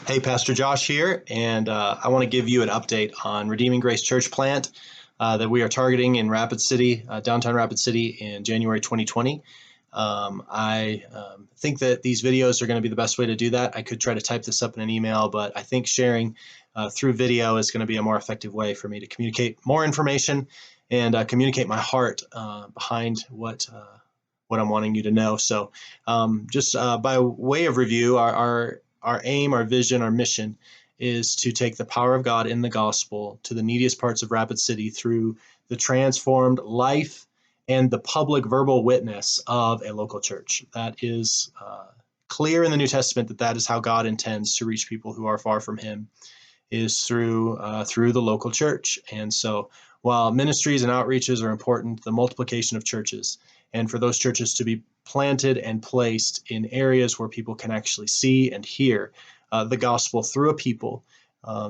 Hey, Pastor Josh here, and I want to give you an update on Redeeming Grace Church plant that we are targeting in Rapid City, downtown Rapid City, in January 2020. I think that these videos are going to be the best way to do that. I could try to type this up in an email, but I think sharing through video is going to be a more effective way for me to communicate more information and communicate my heart behind what I'm wanting you to know. So, just by way of review, our aim, our vision, our mission is to take the power of God in the gospel to the neediest parts of Rapid City through the transformed life and the public verbal witness of a local church. That is clear in the New Testament that is how God intends to reach people who are far from Him, is through the local church. And so, while ministries and outreaches are important, the multiplication of churches, and for those churches to be planted and placed in areas where people can actually see and hear the gospel through a people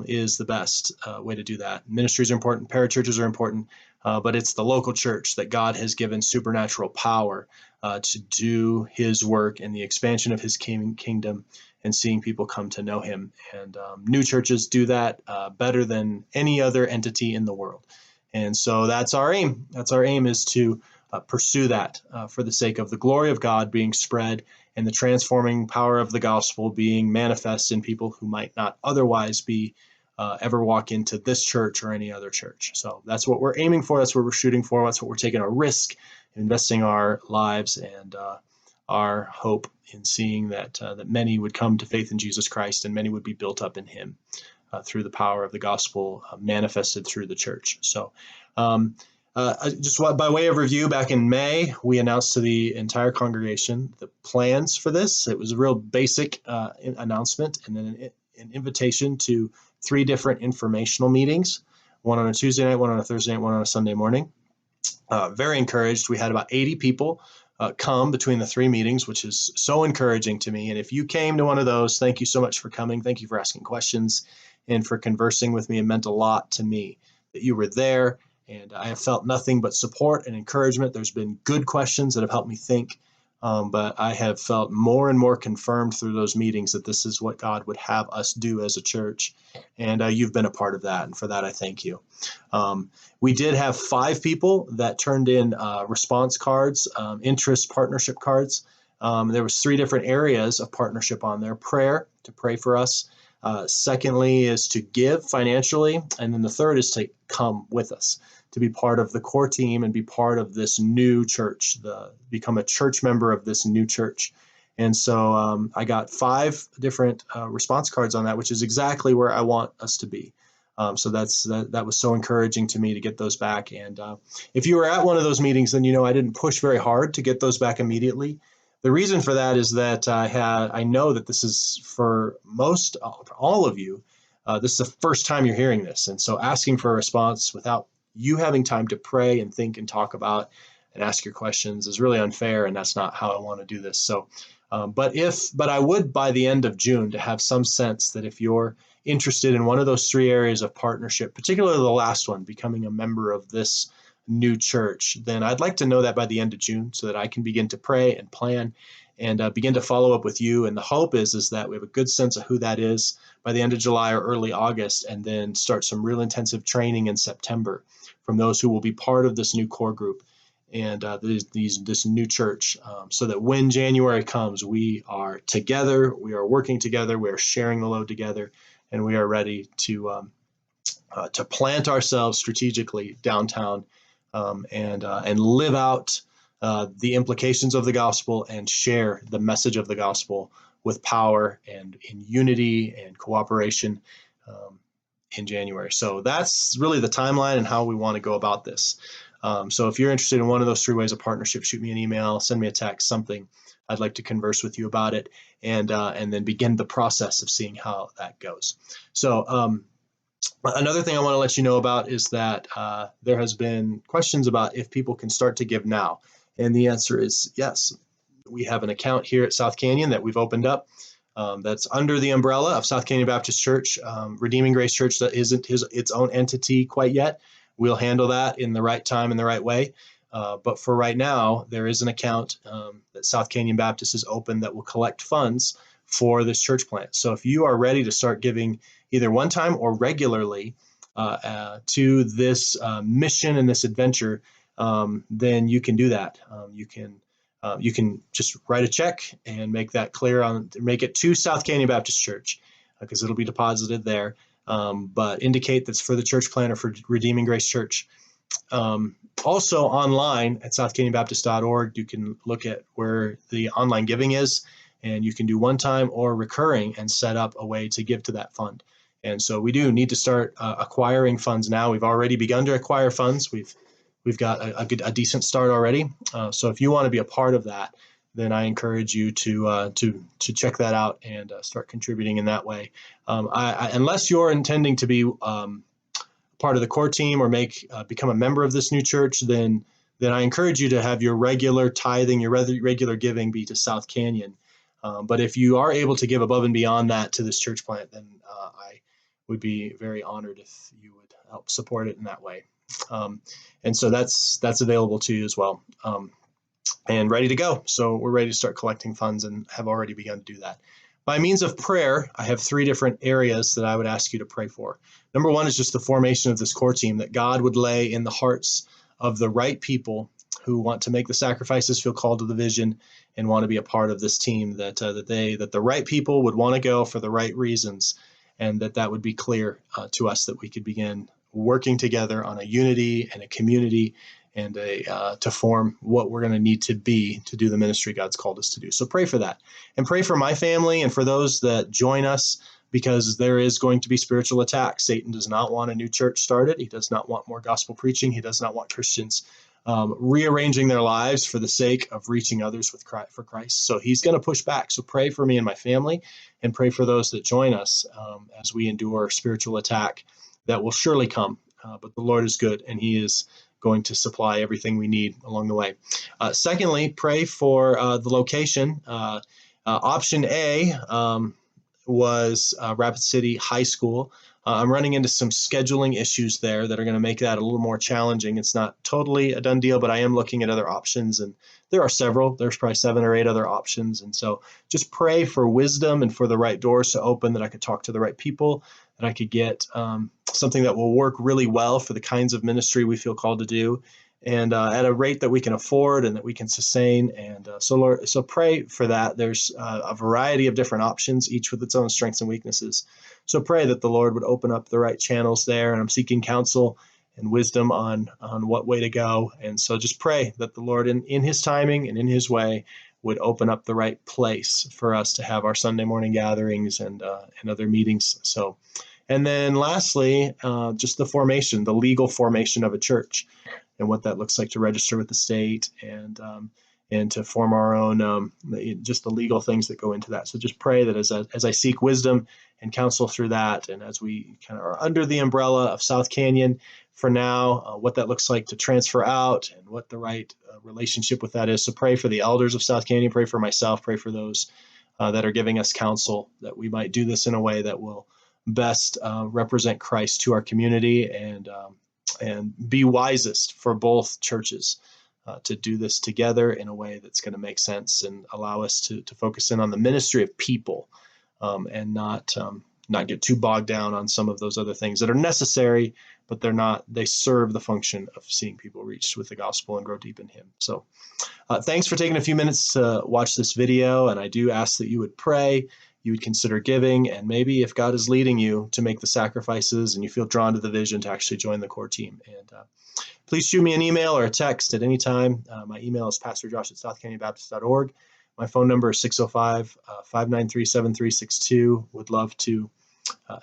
is the best way to do that. Ministries are important, parachurches are important, but it's the local church that God has given supernatural power to do His work in the expansion of His kingdom and seeing people come to know Him. And new churches do that better than any other entity in the world. And so that's our aim. That's our aim, is to pursue that for the sake of the glory of God being spread and the transforming power of the gospel being manifest in people who might not otherwise be ever walk into this church or any other church. So that's what we're aiming for. That's what we're shooting for. That's what we're taking a risk, investing our lives and our hope in seeing that many would come to faith in Jesus Christ and many would be built up in Him through the power of the gospel manifested through the church. So just by way of review, back in May, we announced to the entire congregation the plans for this. It was a real basic announcement and then an invitation to 3 different informational meetings, one on a Tuesday night, one on a Thursday night, one on a Sunday morning. Very encouraged. We had about 80 people come between the 3 meetings, which is so encouraging to me. And if you came to one of those, thank you so much for coming. Thank you for asking questions and for conversing with me. It meant a lot to me that you were there. And I have felt nothing but support and encouragement. There's been good questions that have helped me think, but I have felt more and more confirmed through those meetings that this is what God would have us do as a church. And you've been a part of that. And for that, I thank you. We did have 5 people that turned in response cards, interest partnership cards. There was 3 different areas of partnership on there: prayer, to pray for us. Secondly is to give financially. And then the third is to come with us, to be part of the core team and be part of this new church, become a church member of this new church. And so I got 5 different response cards on that, which is exactly where I want us to be. So that was so encouraging to me to get those back. And if you were at one of those meetings, then you know I didn't push very hard to get those back immediately. The reason for that is that I know that this is for all of you. This is the first time you're hearing this. And so asking for a response without you having time to pray and think and talk about and ask your questions is really unfair. And that's not how I want to do this. So, but I would, by the end of June, to have some sense that if you're interested in one of those 3 areas of partnership, particularly the last one, becoming a member of this new church, then I'd like to know that by the end of June so that I can begin to pray and plan and begin to follow up with you. And the hope is that we have a good sense of who that is by the end of July or early August, and then start some real intensive training in September from those who will be part of this new core group and this new church, so that when January comes, we are together, we are working together, we are sharing the load together, and we are ready to plant ourselves strategically downtown and live out the implications of the gospel and share the message of the gospel with power and in unity and cooperation in January. So that's really the timeline and how we want to go about this. So if you're interested in one of those 3 ways of partnership, shoot me an email, send me a text, something. I'd like to converse with you about it and then begin the process of seeing how that goes. So another thing I want to let you know about is that there has been questions about if people can start to give now. And the answer is yes. We have an account here at South Canyon that we've opened up that's under the umbrella of South Canyon Baptist Church, Redeeming Grace Church. That isn't its own entity quite yet. We'll handle that in the right time and the right way. But for right now, there is an account that South Canyon Baptist has opened that will collect funds for this church plant. So if you are ready to start giving either one time or regularly to this mission and this adventure, then you can do that. You can just write a check and make that clear make it to South Canyon Baptist Church, because it'll be deposited there. But indicate that's for the church plant or for Redeeming Grace Church. Also online at southcanyonbaptist.org, you can look at where the online giving is, and you can do one time or recurring and set up a way to give to that fund. And so we do need to start acquiring funds now. We've already begun to acquire funds. We've got a decent start already. So if you want to be a part of that, then I encourage you to check that out and start contributing in that way. Unless you're intending to be part of the core team or become a member of this new church, then I encourage you to have your regular tithing, your regular giving be to South Canyon. But if you are able to give above and beyond that to this church plant, then I would be very honored if you would help support it in that way. And so that's available to you as well, and ready to go. So we're ready to start collecting funds and have already begun to do that. By means of prayer, I have 3 different areas that I would ask you to pray for. Number 1 is just the formation of this core team, that God would lay in the hearts of the right people who want to make the sacrifices, feel called to the vision, and want to be a part of this team, that the right people would want to go for the right reasons, and that would be clear to us, that we could begin working together on a unity and a community and to form what we're going to need to be to do the ministry God's called us to do. So pray for that, and pray for my family and for those that join us, because there is going to be spiritual attack. Satan does not want a new church started. He does not want more gospel preaching. He does not want Christians rearranging their lives for the sake of reaching others for Christ. So he's going to push back. So pray for me and my family, and pray for those that join us as we endure spiritual attack that will surely come. But the Lord is good, and he is going to supply everything we need along the way. Secondly, pray for the location. Option A was Rapid City High School. I'm running into some scheduling issues there that are going to make that a little more challenging. It's not totally a done deal, but I am looking at other options, and there are several. There's probably 7 or 8 other options. And so just pray for wisdom and for the right doors to open, that I could talk to the right people, that I could get something that will work really well for the kinds of ministry we feel called to do, and at a rate that we can afford and that we can sustain. And so Lord, so pray for that. There's a variety of different options, each with its own strengths and weaknesses. So pray that the Lord would open up the right channels there, and I'm seeking counsel and wisdom on what way to go. And so just pray that the Lord in his timing and in his way would open up the right place for us to have our Sunday morning gatherings and other meetings. So, and then lastly, just the legal formation of a church, and what that looks like to register with the state, and to form our own, just the legal things that go into that. So just pray that as I seek wisdom and counsel through that, and as we kind of are under the umbrella of South Canyon for now, what that looks like to transfer out, and what the right relationship with that is. So pray for the elders of South Canyon, pray for myself, pray for those that are giving us counsel, that we might do this in a way that will best represent Christ to our community, and be wisest for both churches to do this together in a way that's going to make sense and allow us to focus in on the ministry of people, and not get too bogged down on some of those other things that are necessary, but they serve the function of seeing people reached with the gospel and grow deep in him. So thanks for taking a few minutes to watch this video, and I do ask that you would pray, you would consider giving, and maybe if God is leading you to make the sacrifices and you feel drawn to the vision, to actually join the core team. And please shoot me an email or a text at any time. My email is pastorjosh@southcanyonbaptist.org. My phone number is 605-593-7362. Would love to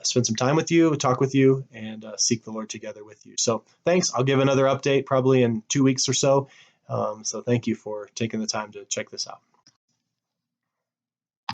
spend some time with you, talk with you, and seek the Lord together with you. So thanks. I'll give another update probably in 2 weeks or so. So thank you for taking the time to check this out.